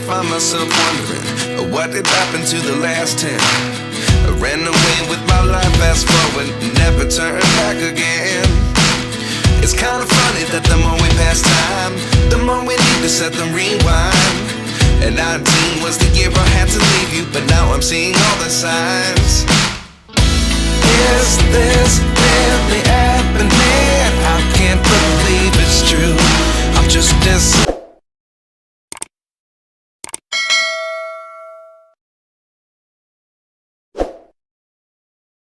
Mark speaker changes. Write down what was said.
Speaker 1: find myself wondering, what did happen to the last 10? I ran away with my life, fast forward, never turn back again. It's kind of funny that the more we pass time, the more we need to set them rewind. And 19 was the year I had to leave you, but now I'm seeing all the signs. Is this really happening? I can't believe it's true.